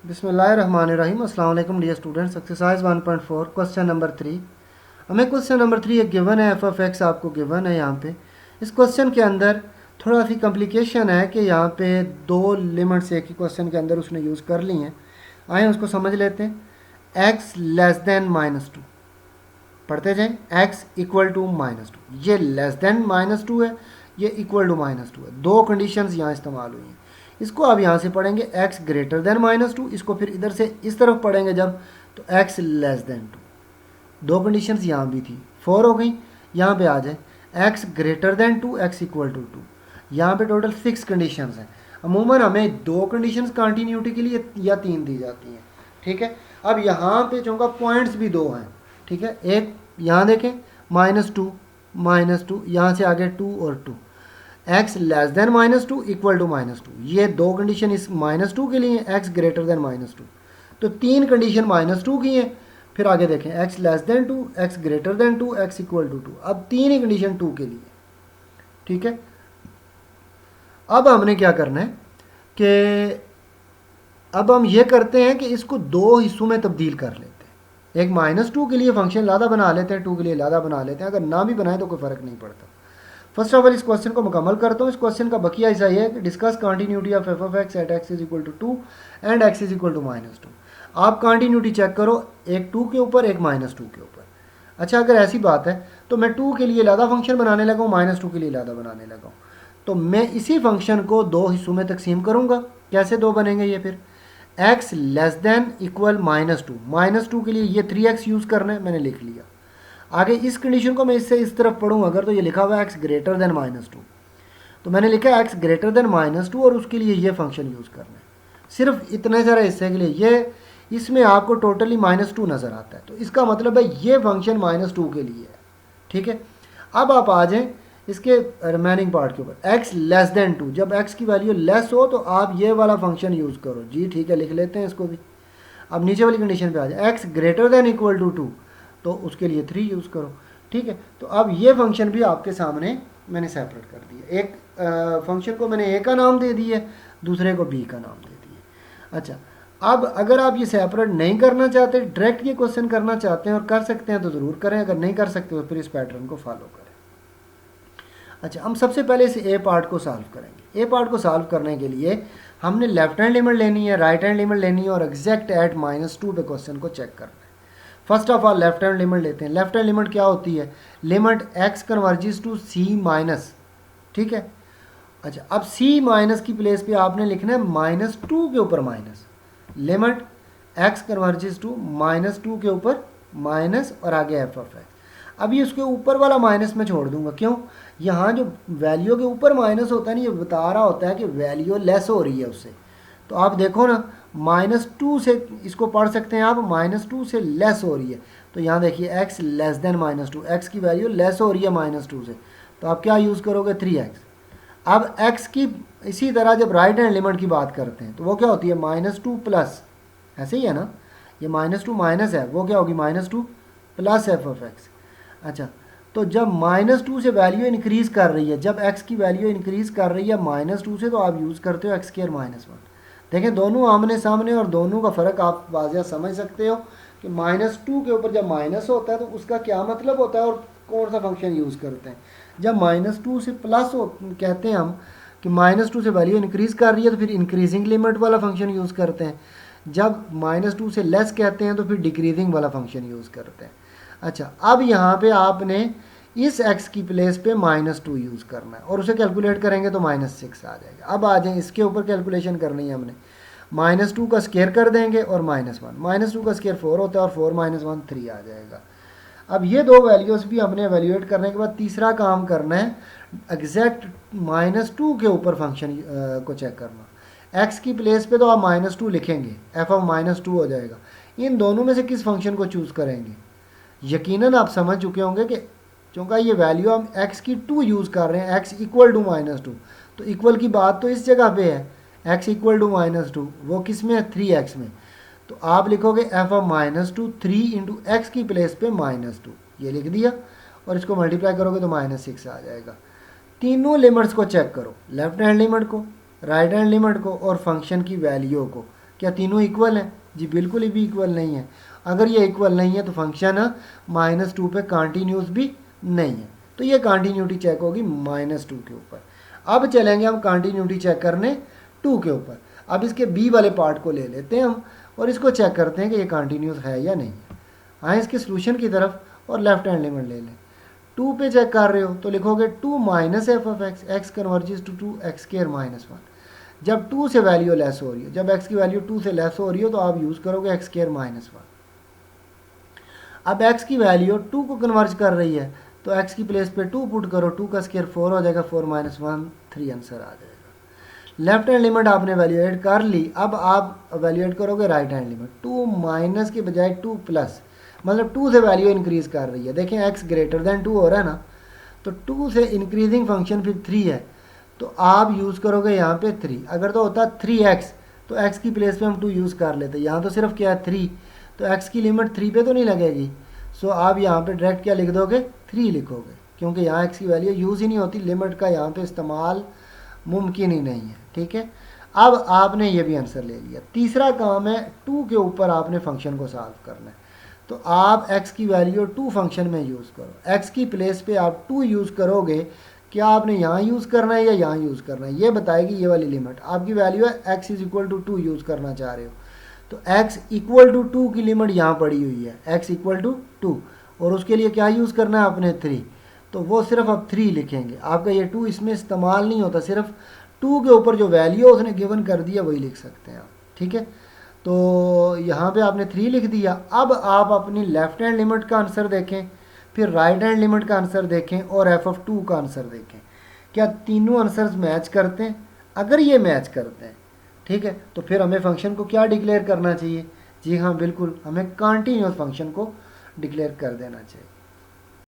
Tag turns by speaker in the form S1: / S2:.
S1: बिस्मिल्लाहिर्रहमानिर्रहीम। अस्सलाम वालेकुम dear students. Exercise 1.4 question number 3। हमें क्वेश्चन नंबर 3 एक गिवन है, एफ ऑफ एक्स आपको गिवन है यहाँ पे। इस क्वेश्चन के अंदर थोड़ा सी कॉम्प्लिकेशन है कि यहाँ पे दो लिमिट्स एक ही क्वेश्चन के अंदर उसने यूज़ कर ली हैं। आए उसको समझ लेते हैं। एक्स लेस देन -2, पढ़ते जाएं। एक्स इक्वल टू -2, ये लेस देन -2 है, ये इक्वल टू -2 है। दो कंडीशंस यहाँ इस्तेमाल हुई हैं। इसको अब यहाँ से पढ़ेंगे एक्स ग्रेटर देन -2, इसको फिर इधर से इस तरफ पढ़ेंगे जब, तो एक्स लेस देन 2। दो कंडीशंस यहाँ भी थी, 4 हो गई। यहाँ पे आ जाए x greater than 2, x equal to 2। यहाँ पे टोटल 6 कंडीशंस हैं। अमूमन हमें दो कंडीशंस कंटिन्यूटी के लिए या 3 दी जाती हैं, ठीक है। अब यहाँ पे चूँकि पॉइंट्स भी दो हैं, ठीक है। एक यहाँ देखें -2, यहाँ से आगे 2 और 2। X less than -2 equal to -2, ये दो कंडीशन इस -2 के लिए। एक्स ग्रेटर देन -2, तो तीन कंडीशन -2 की हैं। फिर आगे देखें x less than 2, x greater than 2, x equal to 2। अब तीन ही कंडीशन 2 के लिए, ठीक है। अब हमने क्या करना है कि अब हम ये करते हैं कि इसको दो हिस्सों में तब्दील कर लेते हैं। एक -2 के लिए फंक्शन लादा बना लेते हैं, 2 के लिए लादा बना लेते हैं। अगर ना भी बनाए तो कोई फ़र्क नहीं पड़ता। फर्स्ट ऑफ ऑल इस क्वेश्चन को मुकम्मल करता हूँ। इस क्वेश्चन का बकिया ऐसा ही है कि discuss continuity of f of x at x is equal to 2 and x is equal to -2। आप कंटिन्यूटी चेक करो, एक 2 के ऊपर, एक -2 के ऊपर। अच्छा, अगर ऐसी बात है तो मैं 2 के लिए लादा फंक्शन बनाने लगा हूँ, -2 के लिए लादा बनाने लगा हूँ, तो मैं इसी फंक्शन को दो हिस्सों में तकसीम करूँगा। कैसे दो बनेंगे ये? फिर एक्स लेस देन इक्वल -2 के लिए ये 3x यूज़ करना है, मैंने लिख लिया। आगे इस कंडीशन को मैं इससे इस तरफ पढ़ूँ अगर, तो ये लिखा हुआ है एक्स ग्रेटर देन -2, तो मैंने लिखा एक्स ग्रेटर देन -2 और उसके लिए ये फंक्शन यूज़ करना है। सिर्फ इतने सारे हिस्से के लिए ये, इसमें आपको टोटली -2 नज़र आता है, तो इसका मतलब है ये फंक्शन -2 के लिए है, ठीक है। अब आप आ जाएँ इसके रिमेनिंग पार्ट के ऊपर। एक्स लेस देन 2, जब एक्स की वैल्यू लेस हो तो आप ये वाला फंक्शन यूज़ करो। जी ठीक है, लिख लेते हैं इसको भी। अब नीचे वाली कंडीशन पे आ जाए, x greater than equal to 2, तो उसके लिए 3 यूज़ करो, ठीक है। तो अब ये फंक्शन भी आपके सामने मैंने सेपरेट कर दिया। एक फंक्शन को मैंने ए का नाम दे दिया, दूसरे को बी का नाम दे दिया। अच्छा, अब अगर आप ये सेपरेट नहीं करना चाहते, डायरेक्ट ये क्वेश्चन करना चाहते हैं और कर सकते हैं तो ज़रूर करें, अगर नहीं कर सकते तो फिर इस पैटर्न को फॉलो करें। अच्छा, हम सबसे पहले इस ए पार्ट को सॉल्व करेंगे। ए पार्ट को सॉल्व करने के लिए हमने लेफ्ट हैंड लिमिट लेनी है, राइट हैंड लिमिट लेनी है और एग्जैक्ट एट -2 पे क्वेश्चन को चेक करना है। First of all left hand limit लेते हैं। लेफ्ट हैंड लिमिट क्या होती है? Limit x converges to c minus, ठीक है। अच्छा, अब सी माइनस की प्लेस पे आपने लिखना है -2 के ऊपर minus. Limit x converges to -2 के ऊपर माइनस और आगे एफ ऑफ एक्स। अभी उसके ऊपर वाला माइनस मैं छोड़ दूंगा, क्यों? यहाँ जो वैल्यू के ऊपर माइनस होता है ना, ये बता रहा होता है कि वैल्यू लेस हो रही है उससे। तो आप देखो ना, -2 से इसको पढ़ सकते हैं आप, -2 से लेस हो रही है। तो यहाँ देखिए एक्स लेस देन -2, एक्स की वैल्यू लेस हो रही है -2 से, तो आप क्या यूज़ करोगे? 3x। अब x की इसी तरह जब राइट हैंड लिमिट की बात करते हैं तो वो क्या होती है? -2 प्लस, ऐसे ही है ना, ये -2 माइनस है, वो क्या होगी? -2 प्लस एफ ऑफ एक्स। अच्छा, तो जब -2 से वैल्यू इंक्रीज़ कर रही है, जब x की वैल्यू इंक्रीज़ कर रही है -2 से, तो आप यूज़ करते हो x² -1। देखें दोनों आमने सामने और दोनों का फ़र्क आप वाज़िया समझ सकते हो कि -2 के ऊपर जब माइनस होता है तो उसका क्या मतलब होता है और कौन सा फंक्शन यूज़ करते हैं। जब -2 से प्लस हो कहते हैं हम कि -2 से वैल्यू इंक्रीज़ कर रही है तो फिर इंक्रीजिंग लिमिट वाला फंक्शन यूज़ करते हैं। जब -2 से लेस कहते हैं तो फिर डिक्रीजिंग वाला फंक्शन यूज़ करते हैं। अच्छा, अब यहाँ पे आपने इस x की प्लेस पे -2 यूज़ करना है और उसे कैलकुलेट करेंगे तो -6 आ जाएगा। अब आ जाए इसके ऊपर कैलकुलेशन करनी है हमने। -2 का स्केयर कर देंगे और -1, -2 का स्केयर 4 होता है और 4 -1 3 आ जाएगा। अब ये दो वैल्यूज़ भी हमने एवेल्यूएट करने के बाद तीसरा काम करना है, एग्जैक्ट -2 के ऊपर फंक्शन को चेक करना। x की प्लेस पे तो आप -2 लिखेंगे, f ऑफ -2 हो जाएगा। इन दोनों में से किस फंक्शन को चूज़ करेंगे? यकीनन आप समझ चुके होंगे कि चूँकि ये वैल्यू हम x की 2 यूज़ कर रहे हैं, x इक्वल टू -2, तो इक्वल की बात तो इस जगह पे है, x इक्वल टू -2, वो किस में है? 3x में। तो आप लिखोगे f ऑफ -2 3 इंटू एक्स की प्लेस पे -2, ये लिख दिया और इसको मल्टीप्लाई करोगे तो -6 आ जाएगा। तीनों लिमिट्स को चेक करो, लेफ्ट हैंड लिमिट को, राइट हैंड लिमिट को और फंक्शन की वैल्यू को। क्या तीनों इक्वल हैं? जी बिल्कुल भी इक्वल नहीं है। अगर ये इक्वल नहीं है तो फंक्शन -2 पे कॉन्टीन्यूस भी नहीं है। तो ये कॉन्टीन्यूटी चेक होगी -2 के ऊपर। अब चलेंगे हम कॉन्टीन्यूटी चेक करने 2 के ऊपर। अब इसके बी वाले पार्ट को ले लेते हैं हम और इसको चेक करते हैं कि ये कॉन्टीन्यूस है या नहीं है। आए इसके सोल्यूशन की तरफ और लेफ्ट हैंड लिमिट ले लें। 2 पे चेक कर रहे हो तो लिखोगे 2 minus f of x, x converges to 2 x square minus 1। जब 2 से वैल्यू लेस हो रही है, जब x की वैल्यू 2 से लेस हो रही हो तो आप यूज़ करोगे एक्स स्क्वायर माइनस 1। अब x की वैल्यू 2 को कन्वर्ज कर रही है तो x की प्लेस पे 2 पुट करो, 2 का स्क्वायर 4 हो जाएगा, 4 माइनस 1 3 आंसर आ जाएगा। लेफ्ट हैंड लिमिट आपने वैल्यूएट कर ली। अब आप वैल्यूएट करोगे राइट हैंड लिमिट। 2 माइनस के बजाय 2 प्लस, मतलब 2 से वैल्यू इंक्रीज़ कर रही है। देखें x ग्रेटर दैन 2 हो रहा है ना, तो 2 से इंक्रीजिंग फंक्शन फिर 3 है तो आप यूज़ करोगे यहाँ पे 3। अगर तो होता 3x तो x की प्लेस पे हम 2 यूज़ कर लेते। यहाँ तो सिर्फ क्या है 3, तो x की लिमिट 3 पे तो नहीं लगेगी। सो आप यहाँ पे डायरेक्ट क्या लिख दोगे 3 लिखोगे, क्योंकि यहाँ x की वैल्यू यूज़ ही नहीं होती, लिमिट का यहाँ पे इस्तेमाल मुमकिन ही नहीं है। ठीक है, अब आपने ये भी आंसर ले लिया। तीसरा काम है 2 के ऊपर आपने फंक्शन को सॉल्व करना है। तो आप x की वैल्यू 2 फंक्शन में यूज़ करो। x की प्लेस पे आप 2 यूज़ करोगे, क्या आपने यहाँ यूज़ करना है या यहाँ यूज़ करना है, ये बताएगी ये वाली लिमिट। आपकी वैल्यू है x is equal to 2 use करना चाह रहे हो तो x इक्वल टू 2 की लिमिट यहाँ पड़ी हुई है, x इक्वल टू 2, और उसके लिए क्या यूज़ करना है आपने 3, तो वो सिर्फ आप 3 लिखेंगे। आपका ये 2 इसमें इस्तेमाल नहीं होता, सिर्फ 2 के ऊपर जो वैल्यू उसने गिवन कर दिया वही लिख सकते हैं आप। ठीक है, तो यहाँ पे आपने 3 लिख दिया। अब आप अपनी लेफ्ट हैंड लिमिट का आंसर देखें, फिर राइट हैंड लिमिट का आंसर देखें और f(2) का आंसर देखें, क्या तीनों आंसर्स मैच करते हैं। अगर ये मैच करते हैं, ठीक है, तो फिर हमें फंक्शन को क्या डिक्लेयर करना चाहिए? जी हाँ बिल्कुल, हमें कॉन्टीन्यूअस फंक्शन को डिक्लेयर कर देना चाहिए।